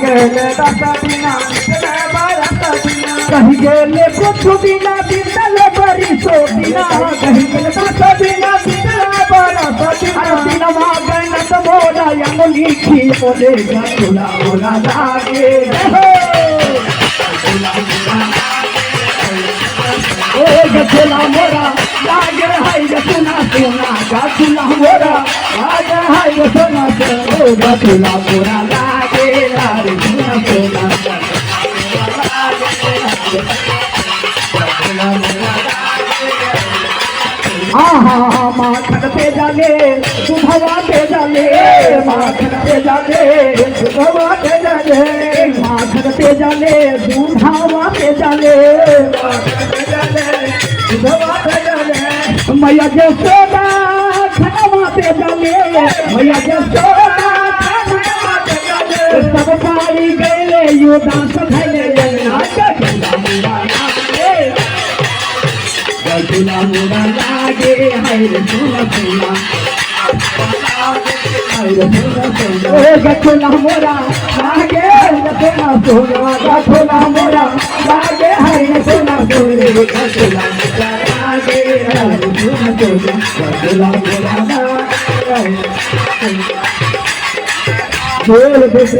गेले 10 दिन निकले 12 दिन कहीं गेले कुछ दिन बीतले बरिसो दिन कहीं गेले 10 दिन बीतले 12 दिन दिनवा गणत मोरा अंगुली की बोले गठुला मोरा लागे ओ गठुला मोरा लागे हाय गठुला सोना गठुला मोरा लागे हाय गठुला सोना गठुला मोरा लागे लारे सोना सोना आहा माखन पे जाले सुधवा पे जाले माखन पे जाले सुधवा पे जाले माखन पे जाले सुधवा पे जाले माखन पे जाले सुधवा पे जाले मैया के सोना खनवा पे जाले मैया के सोना खनवा पे जाले सब पारी गए यो दास खैले गठुला मोरा लागे हाय सोना सोना गठुला मोरा लागे सोना सोना गठुला मोरा लागे हाय सोना सोना गठुला मोरा लागे हाय सोना सोना गठुला मोरा लागे